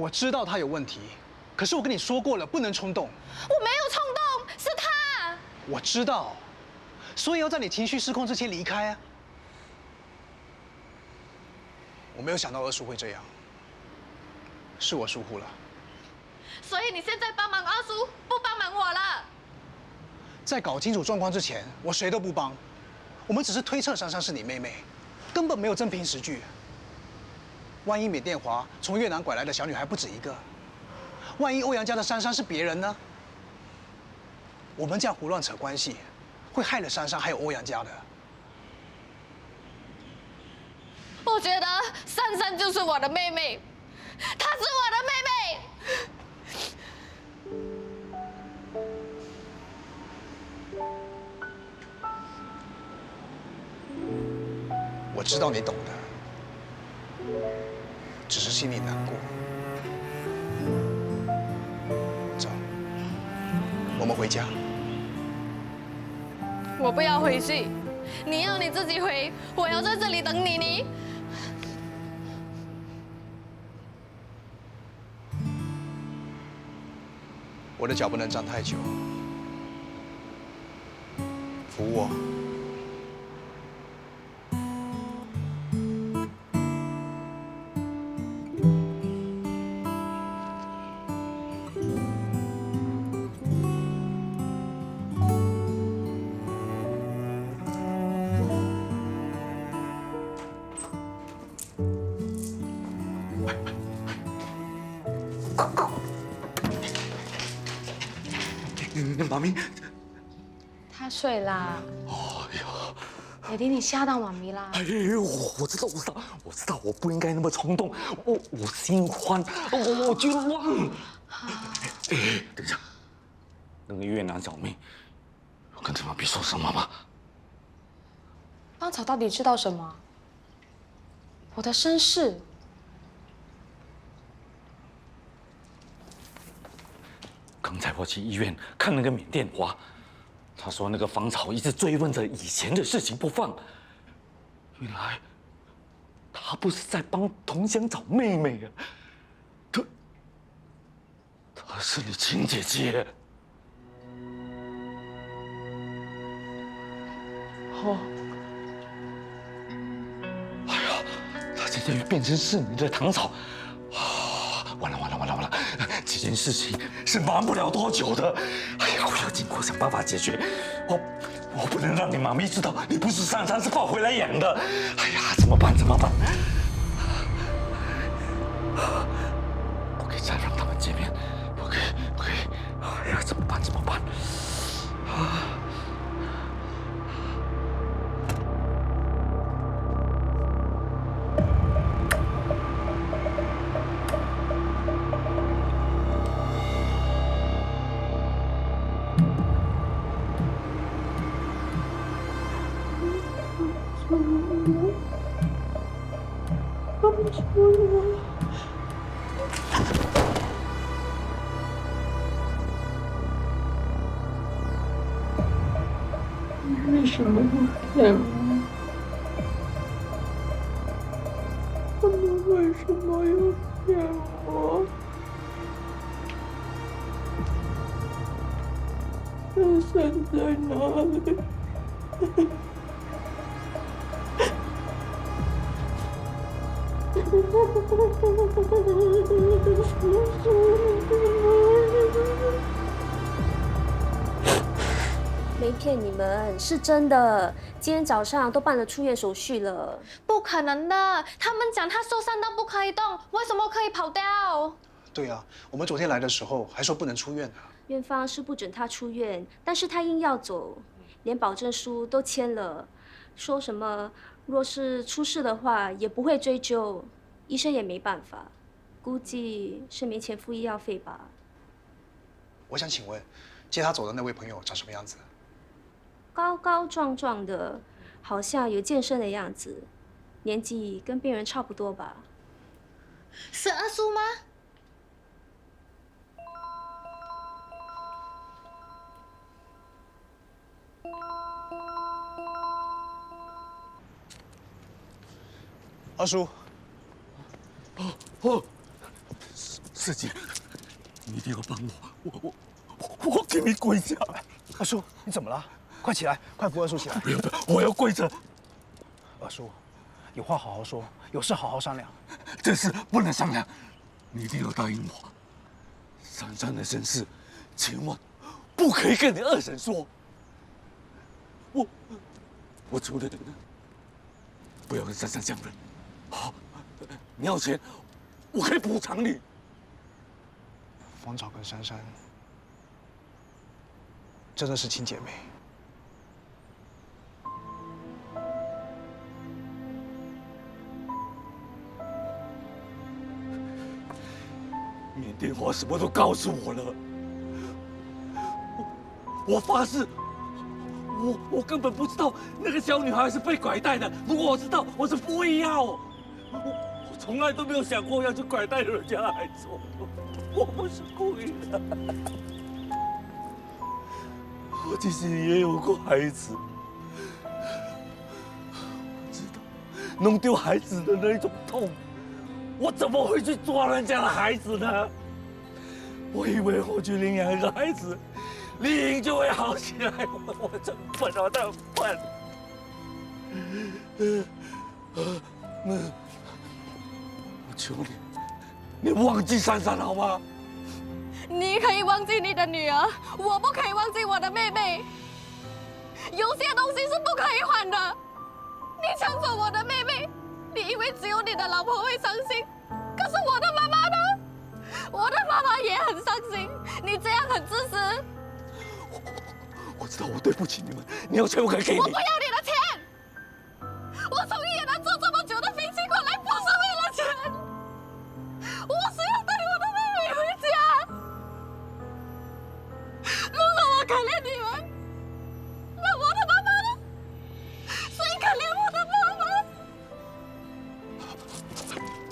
我知道他有问题，可是我跟你说过了，不能冲动。我没有冲动，是他。我知道，所以要在你情绪失控之前离开啊。我没有想到二叔会这样，是我疏忽了。所以你现在帮忙二叔，不帮忙我了。在搞清楚状况之前，我谁都不帮。我们只是推测珊珊是你妹妹，根本没有真凭实据。万一缅甸华从越南拐来的小女孩不止一个，万一欧阳家的珊珊是别人呢？我们这样胡乱扯关系，会害了珊珊还有欧阳家的。我觉得珊珊就是我的妹妹，她是我的妹妹。我知道你懂的，只是心里难过。走，我们回家。我不要回去，你要你自己回，我要在这里等你。我的脚不能站太久，扶我。妈咪，他睡啦。哎呀，爹地，你吓到妈咪啦。哎呦，我知道，我不应该那么冲动，我心慌，我就忘了。哎，等一下，那个越南小妹跟这妈咪说什么吗？芳草到底知道什么？我的身世。刚才我去医院看那个缅甸华，他说那个芳草一直追问着以前的事情不放，原来他不是在帮同乡找妹妹啊，她是你亲姐姐。哦，哎呀，她现在又变成是你的堂嫂。完了！这件事情是瞒不了多久的。哎呀，我要尽快想办法解决。我不能让你妈咪知道你不是珊珊，是抱回来养的。哎呀，怎么办？不可以再让他们见面，不可以。哎呀，怎么办？啊！为什么要骗我？他们为什么要骗我？珊珊在哪里？没骗你们，是真的。今天早上都办了出院手续了。不可能的，他们讲他受伤到不可以动，为什么可以跑掉？对啊，我们昨天来的时候还说不能出院呢。院方是不准他出院，但是他硬要走，连保证书都签了，说什么若是出事的话也不会追究，医生也没办法，估计是没钱付医药费吧。我想请问，接他走的那位朋友长什么样子？高高壮壮的，好像有健身的样子，年纪跟病人差不多吧。是二叔吗？二叔，师姐，你一定要帮我，我给你跪下！二叔，你怎么了？快起来，快扶二叔起来！不要，我要跪着。二叔，有话好好说，有事好好商量。这事不能商量，你一定要答应我。珊珊的身世，千万不可以跟你二婶说。我除了不要跟珊珊讲了。好，你要钱，我可以补偿你。芳草跟珊珊真的是亲姐妹。缅甸话什么都告诉我了，我发誓，我根本不知道那个小女孩是被拐带的。如果我知道，我是不会要。我从来都没有想过要去拐带人家的孩子，我不是故意的。我其实也有过孩子，我知道弄丢孩子的那种痛。我怎么会去抓人家的孩子呢？我以为我去领养一个孩子，丽颖就会好起来。我真笨，我真笨。我求你，你忘记珊珊好吗？你可以忘记你的女儿，我不可以忘记我的妹妹。有些东西是不可以换的。你抢走我的妹妹，你以为只有你的老婆会伤心？可是我的妈妈呢？我的妈妈也很伤心。你这样很自私。我知道我对不起你们，你要钱我可以给你。我不要你的钱。我从越南坐这么久的飞机过来，不是为了钱。我是要带我的妹妹回家。如果我可怜你们，那我的妈妈呢？谁可怜我的妈妈？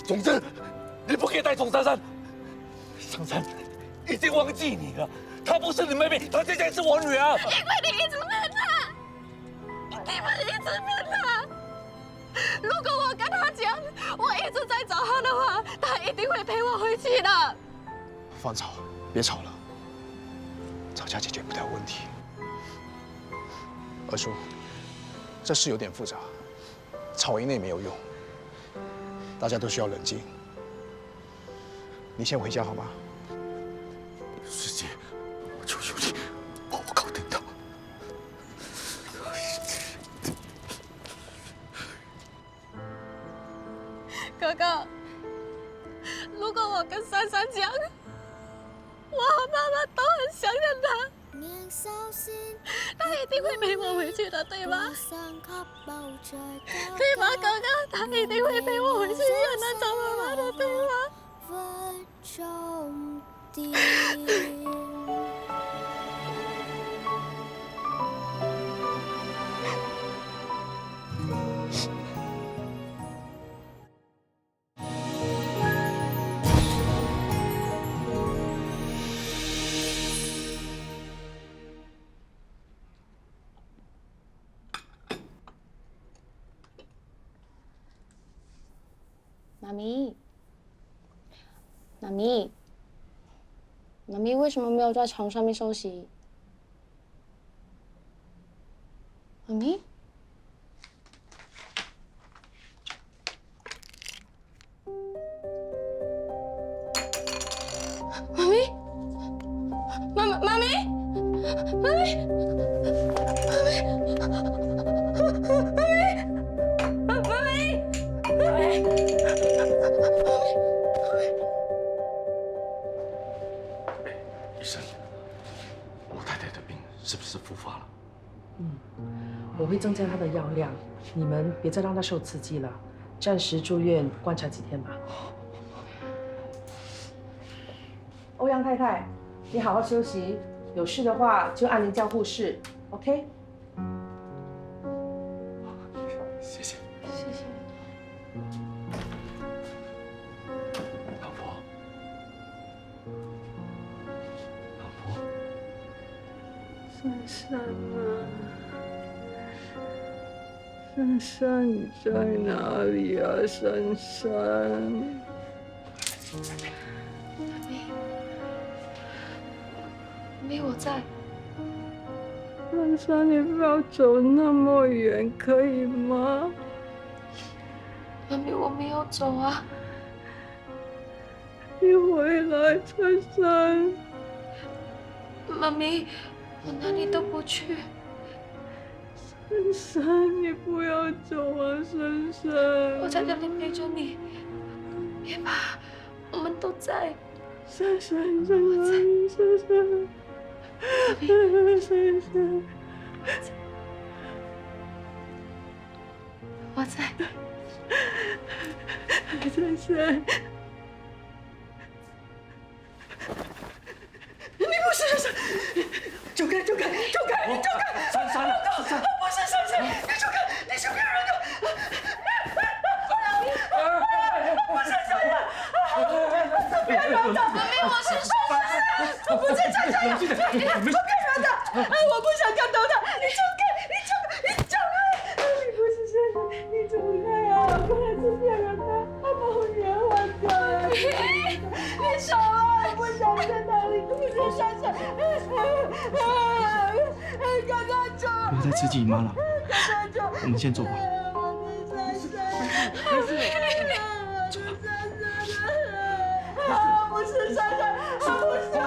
总之，你不可以带走珊珊。珊珊已经忘记你了，她不是你妹妹，她现在是我女儿。因为你一直骗她，你们一直骗她。如果我跟她讲我一直在找她的话，她一定会陪我回去的。芳草，别吵了，吵架解决不了问题。二叔，这事有点复杂，吵赢了也没有用，大家都需要冷静。你先回家好吗？师姐，我求求你，帮我搞定他。哥哥，如果我跟珊珊讲，我和妈妈都很想念她，她一定会陪我回去的，对吗？对吗，哥哥？她一定会陪我回去越南找妈妈的，对吗？妈咪，妈咪，妈咪为什么没有在床上面休息？妈咪，妈咪，妈咪，妈咪，妈咪。医生，我太太的病是不是复发了？我会增加她的药量，你们别再让她受刺激了，暂时住院观察几天吧。欧阳太太，你好好休息，有事的话就按铃叫护士 ，OK？ 谢谢。谢谢。老婆，老婆，珊珊啊，珊珊，你在哪里啊？珊珊，咪，我在。珊珊，你不要走那么远，可以吗？妈咪，我没有走啊。你回来，珊珊。妈咪，我哪里都不去。珊珊，你不要走啊，珊珊。我在这里陪着你，别怕，我们都在。珊珊，珊珊，珊珊，珊珊，我在。珊珊。你不是珊珊，走开，走开，走开，你走开！珊珊，珊珊，不是珊珊，你走开，你是骗人的！不是珊珊，别乱打！妈咪，我是珊珊，我不是珊珊，你不骗人的！我不想看到他，你走开，你走开，你走开！你不是珊珊，你走开啊！不然是骗人的，他把我脸换掉了。你走啊！我不想看到你，不是珊珊。赶快走！不要再刺激你妈了，我们先走吧。不是珊珊，不是啊！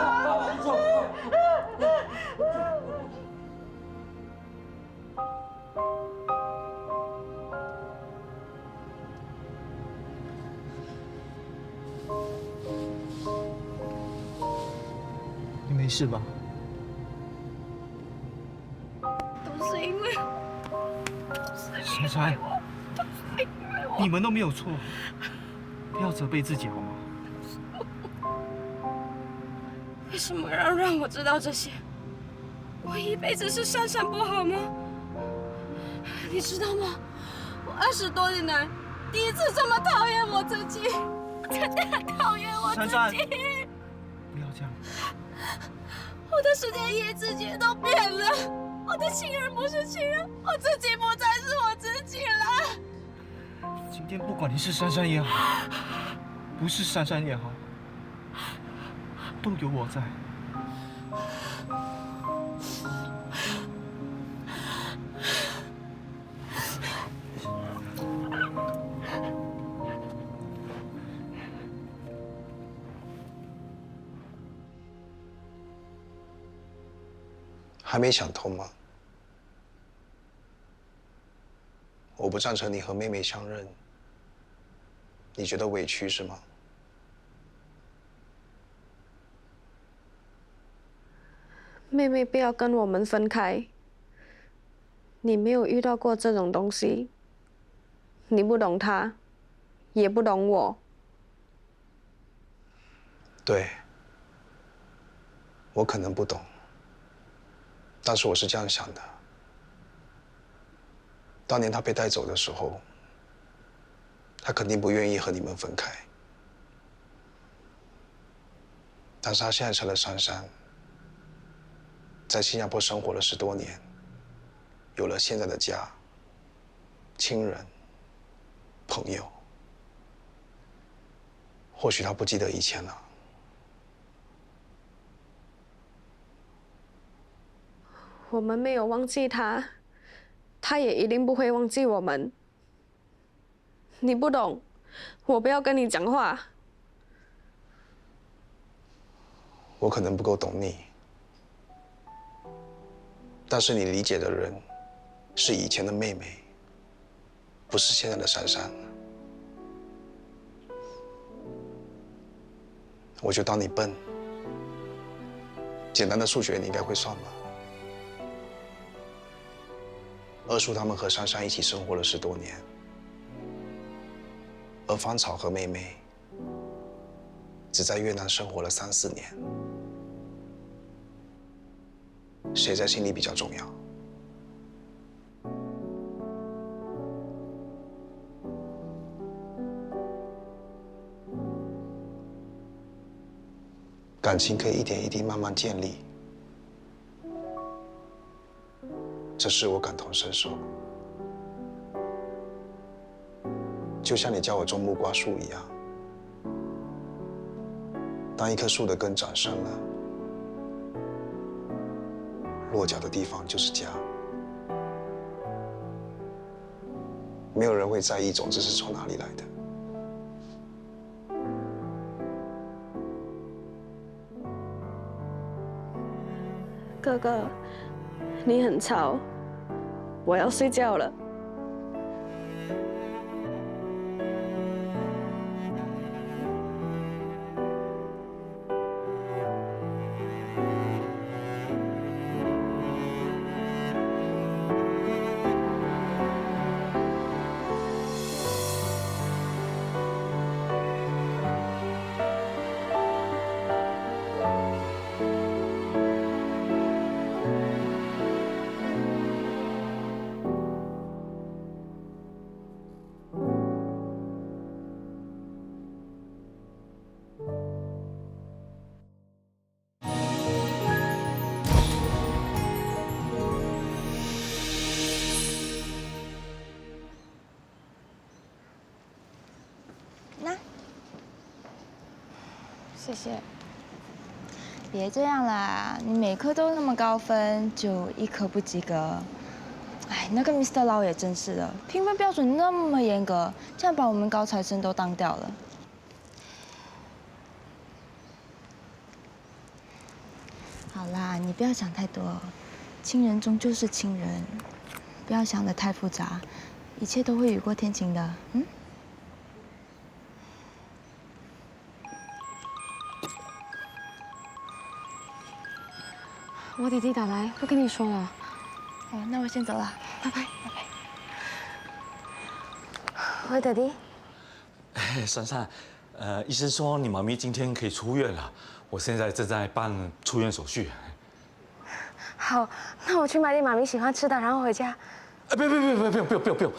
你没事吧？都是因为珊珊，你们都没有错，不要责备自己好吗？为什么要让我知道这些？我一辈子是珊珊不好吗？你知道吗？我20多年来第一次这么讨厌我自己，我真的很讨厌我自珊珊己。不要这样，我的世界一直觉都变了，我的情人不是情人，我自己不再是我自己了。今天不管你是珊珊也好，不是珊珊也好，都有我在。还没想通吗？我不赞成你和妹妹相认，你觉得委屈是吗？妹妹不要跟我们分开。你没有遇到过这种东西，你不懂她，也不懂我。对，我可能不懂，但是我是这样想的。当年她被带走的时候，她肯定不愿意和你们分开，但是她现在成了珊珊，在新加坡生活了10多年，有了现在的家、亲人、朋友。或许她不记得以前了。我们没有忘记她，她也一定不会忘记我们。你不懂，我不要跟你讲话。我可能不够懂你，但是你理解的人是以前的妹妹，不是现在的珊珊。我就当你笨，简单的数学你应该会算吧。二叔他们和珊珊一起生活了10多年，而芳草和妹妹只在越南生活了3、4年。谁在心里比较重要？感情可以一点一滴慢慢建立，这事我感同身受。就像你教我种木瓜树一样，当一棵树的根长深了，落脚的地方就是家。没有人会在意种子是从哪里来的。哥哥，你很吵，我要睡觉了。谢谢。别这样啦，你每科都那么高分，就一科不及格。哎，那个 Mr. Lau 也真是的，评分标准那么严格，这样把我们高材生都当掉了。好啦，你不要想太多，亲人终究是亲人，不要想得太复杂，一切都会雨过天晴的。嗯。我弟弟打来，不跟你说了。好，那我先走了，拜拜，拜拜。喂，弟弟。哎，珊珊，医生说你妈咪今天可以出院了，我现在正在办出院手续。好，那我去买点妈咪喜欢吃的，然后回家。不用，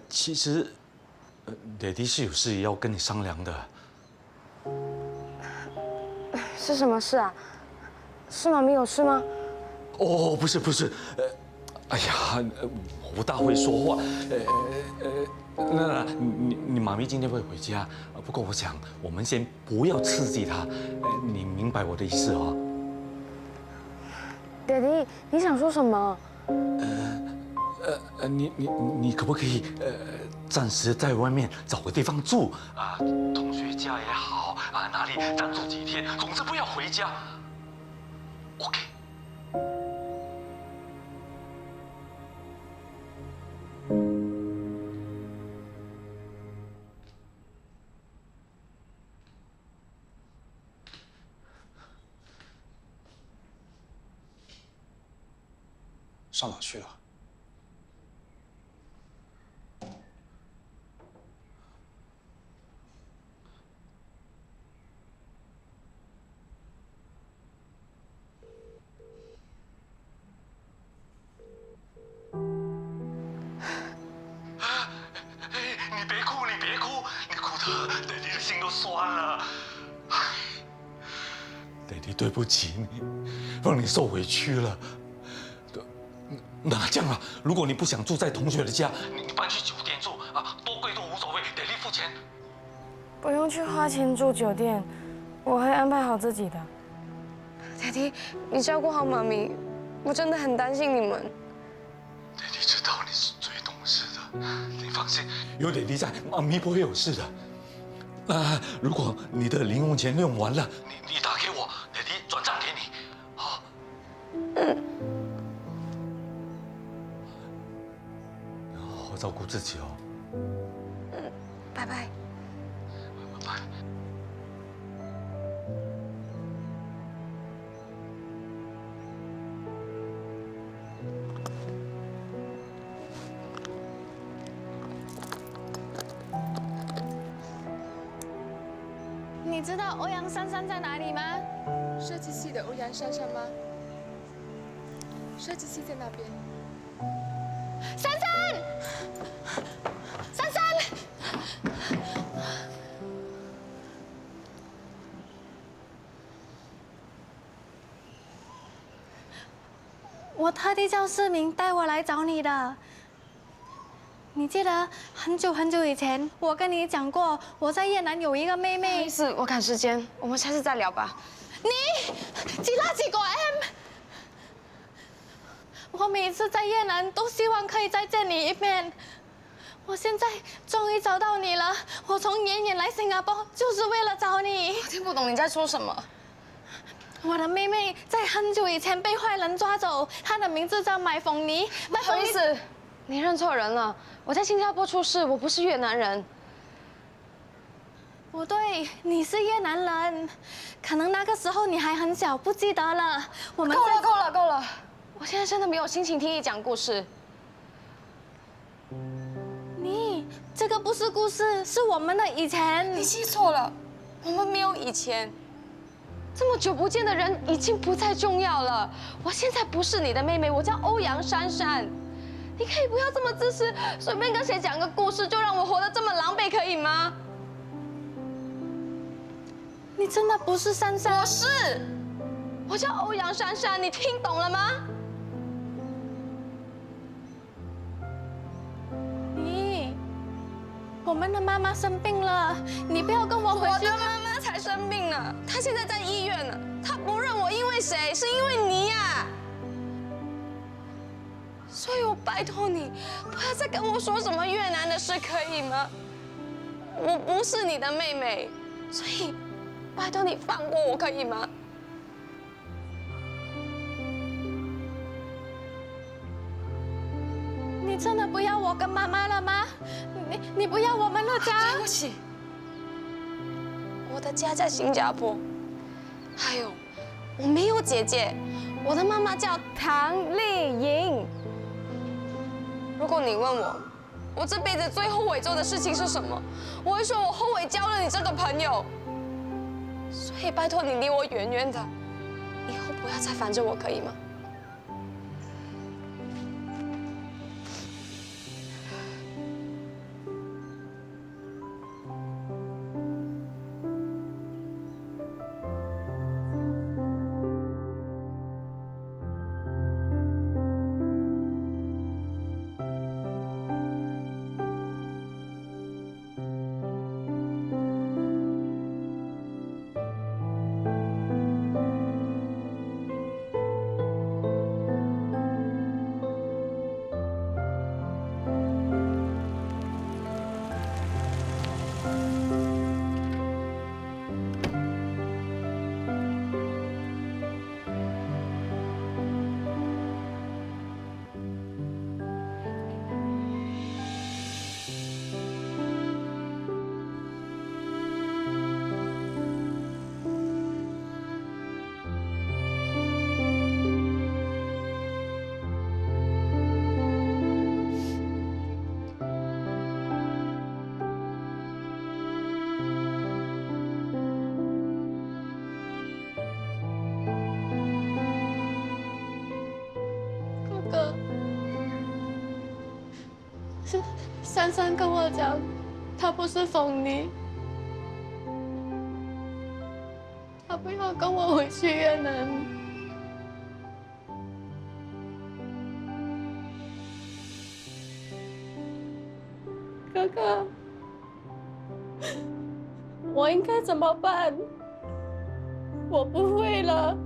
其实，爹地是有事要跟你商量的。是什么事啊？是妈咪有事吗？哦，不是，哎呀，我不大会说话，那你妈咪今天会回家，不过我想我们先不要刺激她，你明白我的意思哦？爹地，你想说什么？你可不可以暂时在外面找个地方住啊？同学家也好啊，哪里暂住几天，总之不要回家。OK。上哪去了？你别哭，你哭得爹地的心都酸了。爹地对不起你，让你受委屈了。那这样啊，如果你不想住在同学的家，你搬去酒店住啊，多贵都无所谓，爹地付钱。不用去花钱住酒店，我会安排好自己的。爹地，你照顾好妈咪，我真的很担心你们。爹地知道你是最懂事的，你放心，有爹地在，妈咪不会有事的。如果你的零用钱用完了，你打给我，爹地转账给你，好。好好照顾自己哦。拜拜。拜拜。你知道欧阳珊珊在哪里吗？设计系的欧阳珊珊吗？设计系在那边。珊珊，珊珊，我特地叫世明带我来找你的。你记得很久很久以前，我跟你讲过，我在越南有一个妹妹。不好意思，我赶时间，我们下次再聊吧。你，只拉几個M？我每次在越南都希望可以再见你一面。我现在终于找到你了，我从远远来新加坡就是为了找你。我听不懂你在说什么。我的妹妹在很久以前被坏人抓走，她的名字叫麦凤妮。不好意思，你认错人了。我在新加坡出事，我不是越南人。不对，你是越南人，可能那个时候你还很小，不记得了。我们够了！我现在真的没有心情听你讲故事。这个不是故事，是我们的以前。你记错了，我们没有以前。这么久不见的人已经不再重要了。我现在不是你的妹妹，我叫欧阳珊珊。你可以不要这么自私，随便跟谁讲个故事就让我活得这么狼狈，可以吗？你真的不是珊珊？我是，我叫欧阳珊珊，你听懂了吗？我们的妈妈生病了，你不要跟我回去。我的妈妈才生病呢，她现在在医院呢。她不认我，因为谁？是因为你呀。所以我拜托你，不要再跟我说什么越南的事，可以吗？我不是你的妹妹，所以拜托你放过我，可以吗？你真的不要我跟妈妈了吗？你不要我们的家？对不起，我的家在新加坡。还有，我没有姐姐，我的妈妈叫唐丽颖。如果你问我这辈子最后悔做的事情是什么，我会说我后悔交了你这个朋友。所以拜托你离我远远的，以后不要再烦着我，可以吗？珊珊跟我讲，她不是凤妮，她不要跟我回去越南。哥哥，我应该怎么办？我不会了。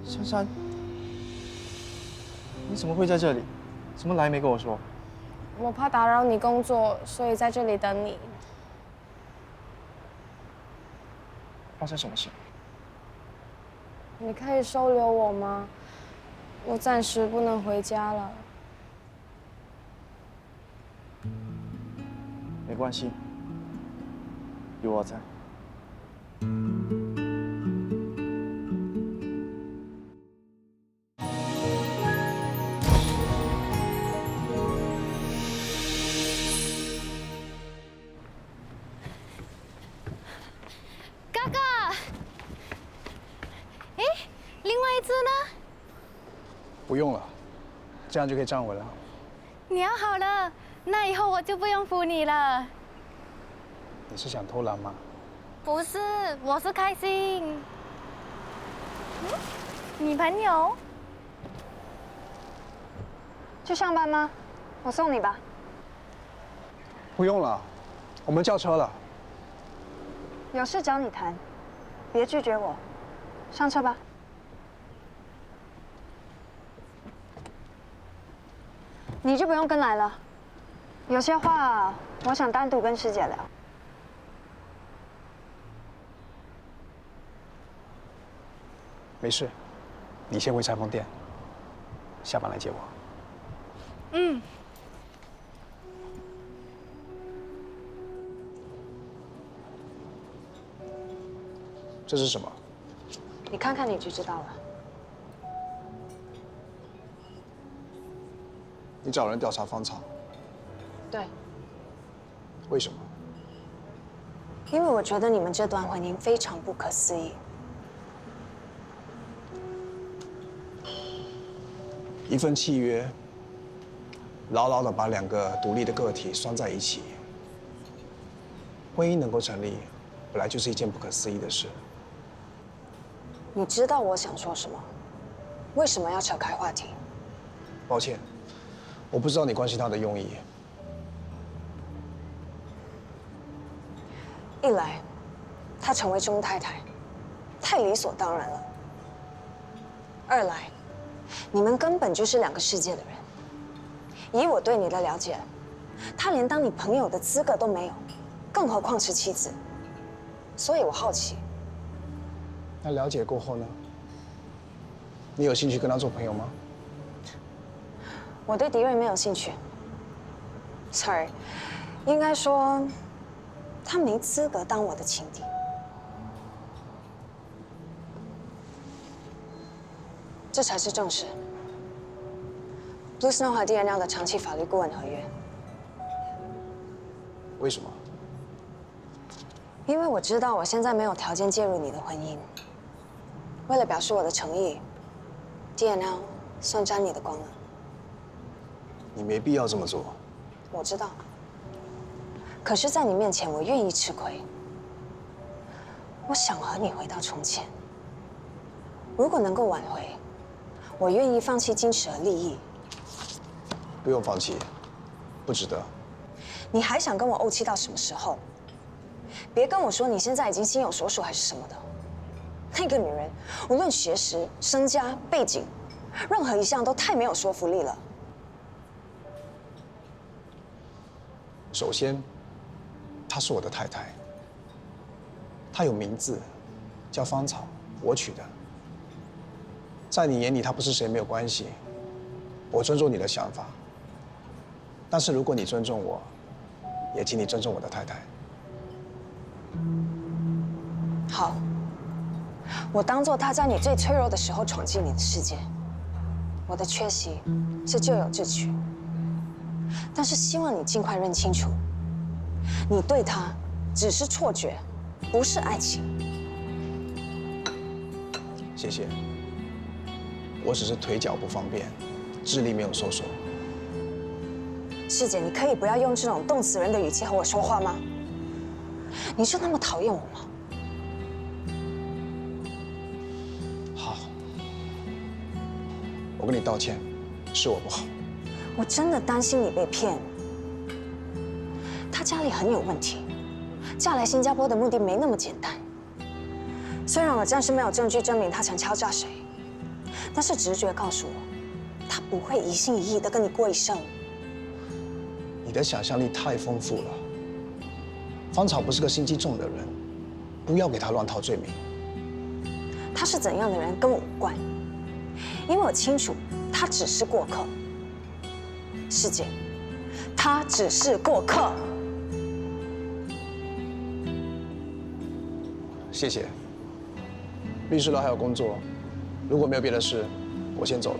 珊珊，你怎么会在这里？怎么来没跟我说？我怕打扰你工作，所以在这里等你。发生什么事？你可以收留我吗？我暂时不能回家了。没关系，有我在。子呢？不用了，这样就可以站稳了。你要好了，那以后我就不用扶你了。你是想偷懒吗？不是，我是开心。女朋友？去上班吗？我送你吧。不用了，我们叫车了。有事找你谈，别拒绝我。上车吧。你就不用跟来了，有些话我想单独跟师姐聊。没事，你先回裁缝店，下班来接我。嗯。这是什么？你看看你就知道了。你找人调查芳草？对，为什么？因为我觉得你们这段婚姻非常不可思议。一份契约，牢牢地把两个独立的个体拴在一起。婚姻能够成立，本来就是一件不可思议的事。你知道我想说什么？为什么要扯开话题？抱歉，我不知道你关心他的用意。一来，她成为钟太太，太理所当然了；二来，你们根本就是两个世界的人。以我对你的了解，她连当你朋友的资格都没有，更何况是妻子。所以我好奇。那了解过后呢？你有兴趣跟他做朋友吗？我对敌人没有兴趣。Sorry， 应该说，他没资格当我的情敌。这才是正事。Blue Snow 和 DNL 的长期法律顾问合约。为什么？因为我知道我现在没有条件介入你的婚姻。为了表示我的诚意 ，DNL 算沾你的光了。你没必要这么做。我知道。可是，在你面前，我愿意吃亏。我想和你回到从前。如果能够挽回，我愿意放弃矜持和利益。不用放弃，不值得。你还想跟我怄气到什么时候？别跟我说你现在已经心有所属还是什么的。那个女人，无论学识、身家、背景，任何一项都太没有说服力了。首先，她是我的太太，她有名字，叫芳草，我取的。在你眼里，她不是谁没有关系，我尊重你的想法。但是如果你尊重我，也请你尊重我的太太。好，我当做她在你最脆弱的时候闯进你的世界。我的缺席是咎由自取，但是希望你尽快认清楚，你对她只是错觉，不是爱情。谢谢。我只是腿脚不方便，智力没有收手。师姐，你可以不要用这种冻死人的语气和我说话吗？你是那么讨厌我吗？好，我跟你道歉，是我不好。我真的担心你被骗。她家里很有问题，嫁来新加坡的目的没那么简单。虽然我暂时没有证据证明她曾敲诈谁，但是直觉告诉我，她不会一心一意的跟你过一生。你的想象力太丰富了。芳草不是个心机重的人，不要给她乱套罪名。她是怎样的人跟我无关，因为我清楚，她只是过客。师姐，她只是过客。谢谢。律师楼还有工作，如果没有别的事，我先走了。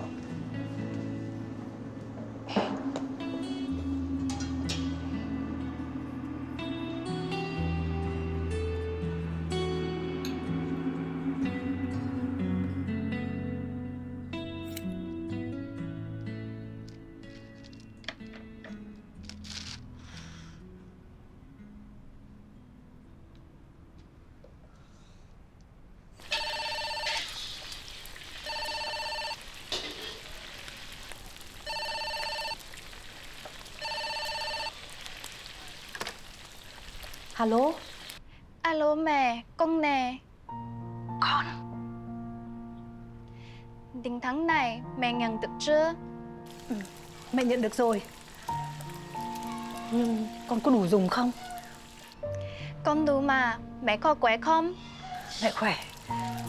Alo. Alo mẹ, con nè. Con. Tiền thắng này mẹ nhận được chưa? Mẹ nhận được rồi. Nhưng con có đủ dùng không? Con đủ mà, mẹ có khỏe không? Mẹ khỏe,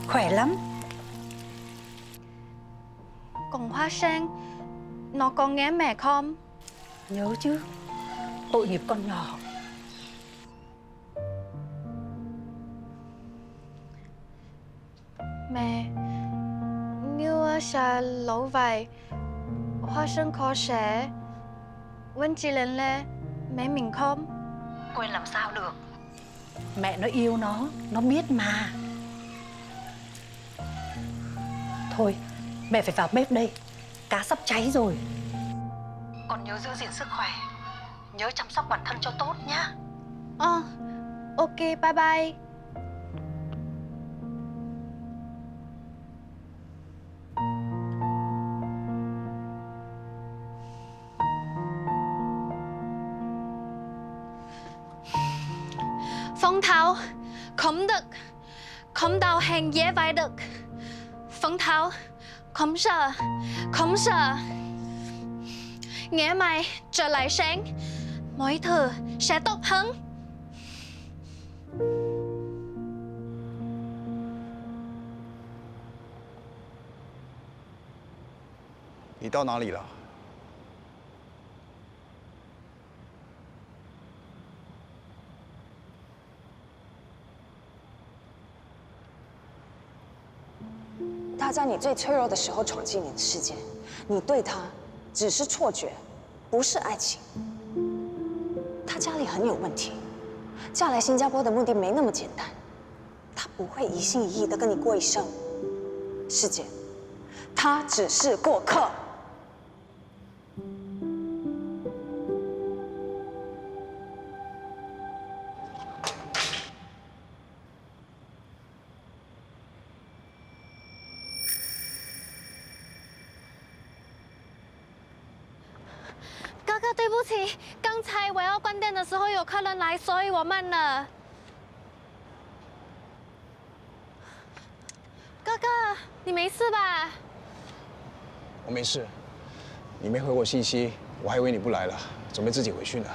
khỏe lắm. Còn Hoa Sen, nó có nghe mẹ không? Nhớ chứ, tội nghiệp con nhỏ. Mẹ, như xa lâu vậy, Hoa Sen khó sẽ quên chị lên lê, mẹ mình không? Quên làm sao được. Mẹ nó yêu nó biết mà. Thôi, mẹ phải vào bếp đây. Cá sắp cháy rồi. Con nhớ giữ gìn sức khỏe. Nhớ chăm sóc bản thân cho tốt nhá. Ok, bye bye. Phong Thảo, không được. Không đào hàng dễ vậy được. Phong Thảo, không sợ, không sợ. Ngày mai trở lại sáng, mọi thứ sẽ tốt hơn.你到哪里了？他在你最脆弱的时候闯进你的世界，你对他只是错觉，不是爱情。他家里很有问题，嫁来新加坡的目的没那么简单，他不会一心一意的跟你过一生。师姐，他只是过客。哥哥，对不起，刚才我要关店的时候有客人来，所以我慢了。哥哥，你没事吧？我没事，你没回我信息，我还以为你不来了，准备自己回去呢。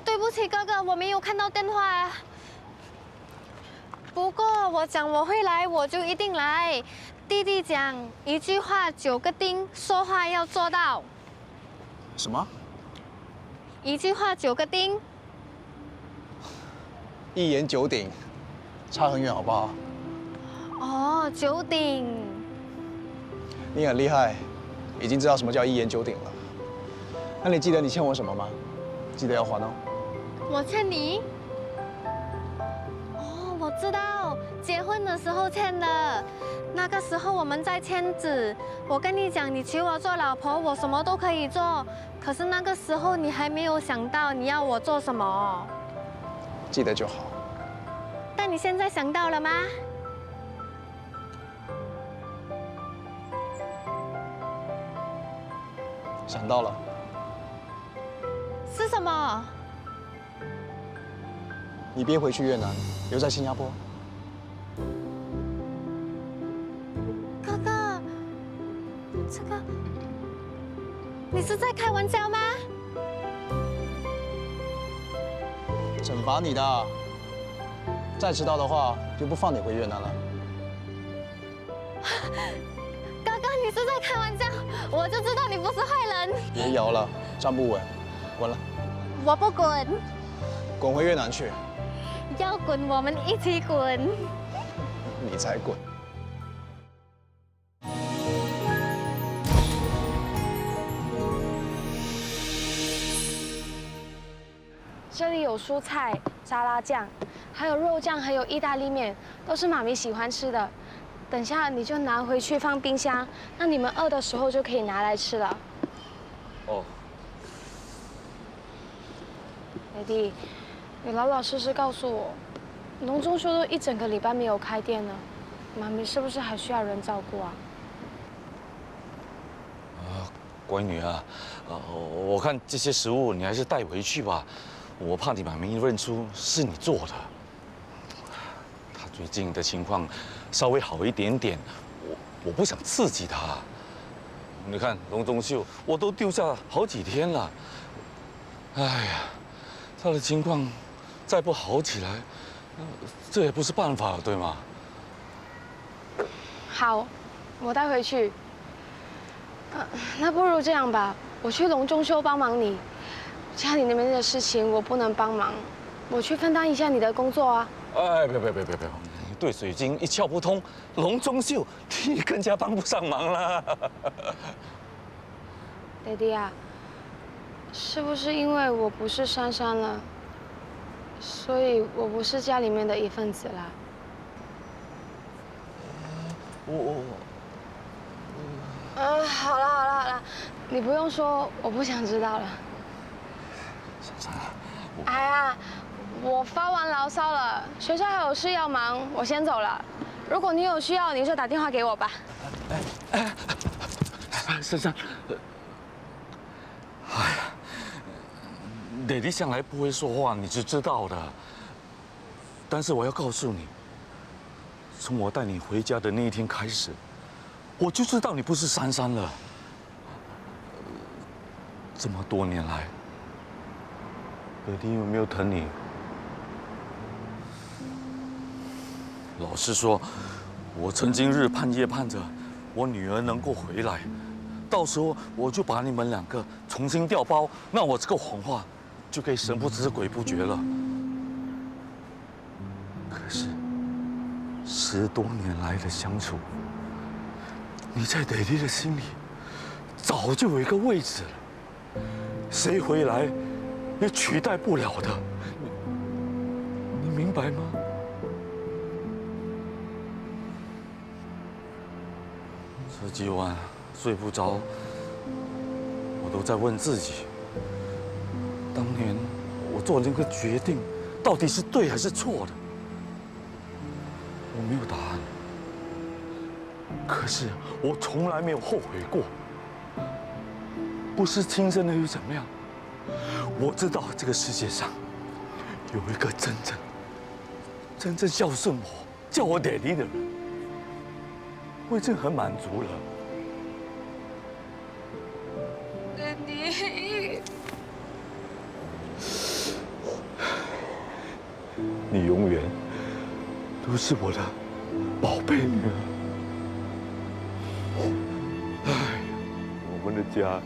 对不起，哥哥，我没有看到电话。不过我讲我会来，我就一定来。弟弟讲一句话9个钉，说话要做到。什么？一句话9个钉。一言九鼎，差很远，好不好？哦，9鼎。你很厉害，已经知道什么叫一言九鼎了。那你记得你欠我什么吗？记得要还哦。我欠你？哦，我知道，结婚的时候欠的。那个时候我们在签字，我跟你讲，你娶我做老婆，我什么都可以做。可是那个时候你还没有想到你要我做什么。记得就好。但你现在想到了吗？想到了。是什么？你别回去越南，留在新加坡。哥哥，这个，你是在开玩笑吗？惩罚你的，再迟到的话就不放你回越南了。哥哥，你是在开玩笑，我就知道你不是坏人。别摇了，站不稳，滚了。我不滚，滚回越南去。要滚我们一起滚。你才滚。这里有蔬菜、沙拉酱，还有肉酱，还有意大利面，都是妈咪喜欢吃的。等下你就拿回去放冰箱，那你们饿的时候就可以拿来吃了。哦。弟弟，你老老实实告诉我，农中说都一整个礼拜没有开店了，妈咪是不是还需要人照顾啊？乖女啊，我看这些食物你还是带回去吧。我怕你把明认出是你做的。他最近的情况稍微好一点点，我不想刺激他。你看龙中秀，我都丢下好几天了。哎呀，他的情况再不好起来，这也不是办法，对吗？好，我带回去。那不如这样吧，我去隆中秀帮忙你。家里那边的事情我不能帮忙，我去分担一下你的工作啊。哎，别！你对水晶一窍不通，龙中秀你更加帮不上忙了。爹地啊，是不是因为我不是珊珊了，所以我不是家里面的一份子啦？好了，你不用说，我不想知道了。哎呀，我发完牢骚了，学校还有事要忙，我先走了。如果你有需要，你就打电话给我吧。珊珊，哎呀，爹地向来不会说话，你是知道的。但是我要告诉你，从我带你回家的那一天开始，我就知道你不是珊珊了。这么多年来，爹地有没有疼你？老实说，我曾经日盼夜盼着我女儿能够回来，到时候我就把你们两个重新调包，那我这个谎话就可以神不知鬼不觉了。可是10多年来的相处，你在爹地的心里早就有一个位置了，谁回来也取代不了的，你明白吗？这几晚睡不着，我都在问自己，当年我做那个决定，到底是对还是错的？我没有答案，可是我从来没有后悔过。不是亲生的又怎么样？我知道这个世界上有一个真正孝顺我、叫我爹地的人，我已经很满足了。爹地，你永远都是我的宝贝女儿。哎，我们的家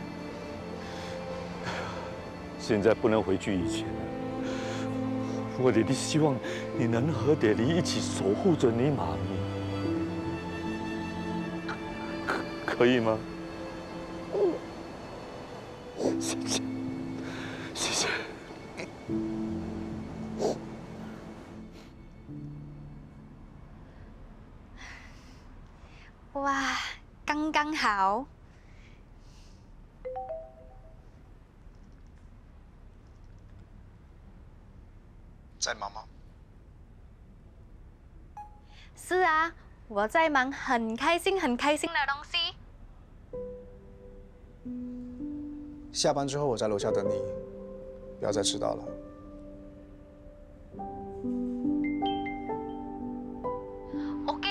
现在不能回去以前了。我爹地希望你能和爹地一起守护着你妈咪，可以吗？谢谢，谢谢。哇，刚刚好。在忙吗？是啊，我在忙很开心的东西。下班之后我在楼下等你，不要再迟到了。OK。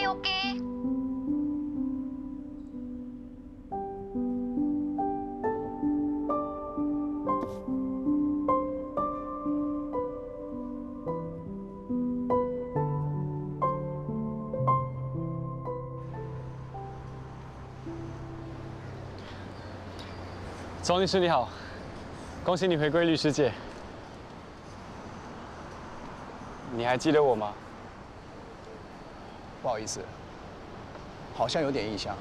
钟律师你好，恭喜你回归律师界。你还记得我吗？不好意思，好像有点印象。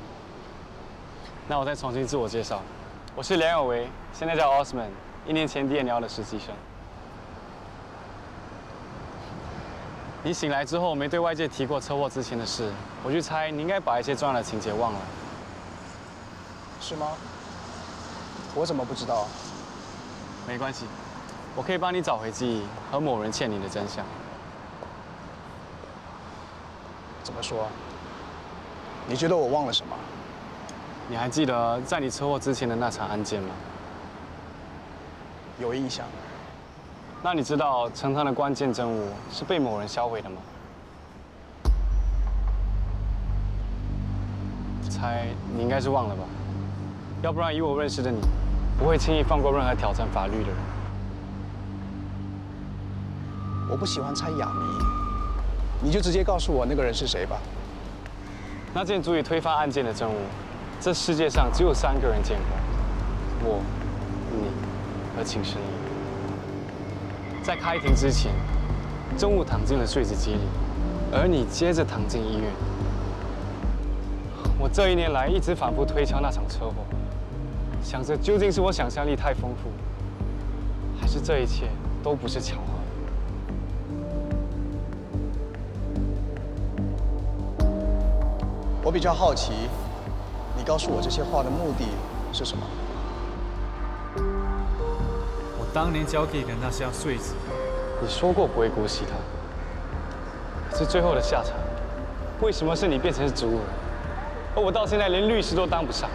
那我再重新自我介绍，我是梁有为，现在叫 Osman，1年前DNL 的实习生。你醒来之后没对外界提过车祸之前的事，我就猜你应该把一些重要的情节忘了。是吗？我怎么不知道？没关系，我可以帮你找回记忆和某人欠你的真相。怎么说？你觉得我忘了什么？你还记得在你车祸之前的那场案件吗？有印象。那你知道成汤的关键证物是被某人销毁的吗？猜你应该是忘了吧？要不然以我认识的你，不会轻易放过任何挑战法律的人。我不喜欢猜哑谜，你就直接告诉我那个人是谁吧。那件足以推翻案件的证物，这世界上只有3个人见过：我、你和秦时怡。在开庭之前，证物躺进了碎纸机里，而你接着躺进医院。我这1年来一直反复推敲那场车祸，想着究竟是我想象力太丰富，还是这一切都不是巧合。我比较好奇，你告诉我这些话的目的是什么？我当年交给你的那箱碎纸，你说过不会姑息它，可是最后的下场，为什么是你变成植物人，而我到现在连律师都当不上？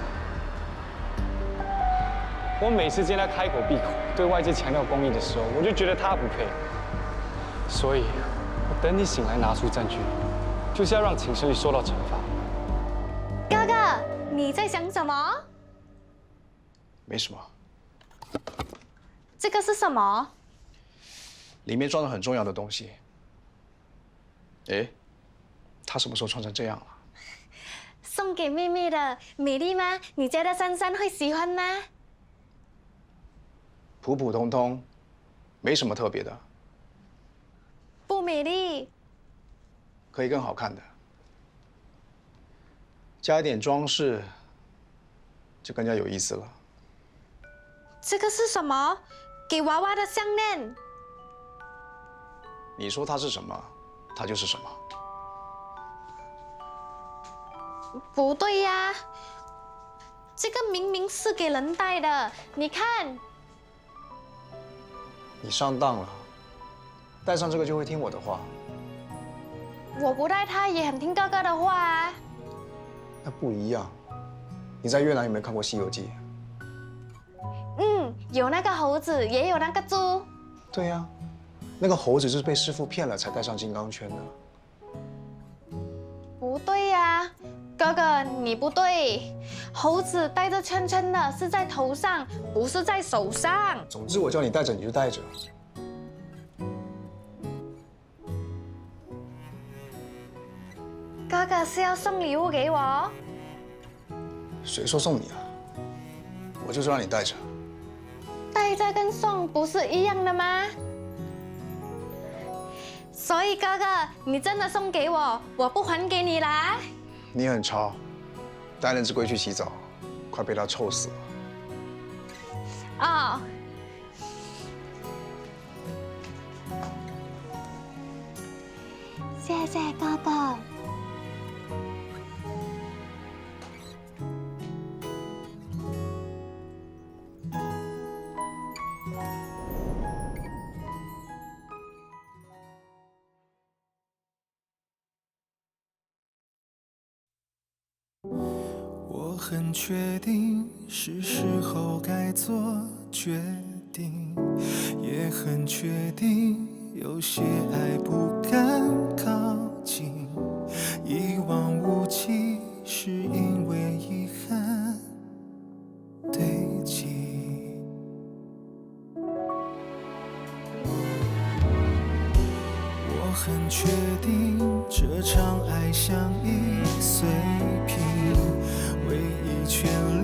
我每次见他开口闭口对外界强调公义的时候，我就觉得他不配。所以，我等你醒来拿出证据，就是要让秦时怡受到惩罚。哥哥，你在想什么？没什么，这个是什么？里面装了很重要的东西。哎，他什么时候穿成这样了？送给妹妹的，美丽吗？你觉得珊珊会喜欢吗？普普通通，没什么特别的。不美丽。可以更好看的，加一点装饰，就更加有意思了。这个是什么？给娃娃的项链。你说它是什么，它就是什么。不对呀，这个明明是给人戴的，你看。你上当了，戴上这个就会听我的话。我不戴它也很听哥哥的话啊。那不一样。你在越南有没有看过《西游记》？嗯，有那个猴子，也有那个猪。对呀，那个猴子就是被师傅骗了才戴上金刚圈的。不对呀，哥哥你不对，猴子戴着圈圈的是在头上，不是在手上。总之我叫你戴着你就戴着。哥哥是要送礼物给我？谁说送你啊？我就是让你戴着。戴着跟送不是一样的吗？所以哥哥，你真的送给我，我不还给你啦。你很潮，带那只龟去洗澡，快被它臭死了。哦。谢谢哥哥。我很确定是时候该做决定，也很确定有些爱不敢靠近，一往无际是因为遗憾堆积。我很确定这场爱像易碎品，唯一权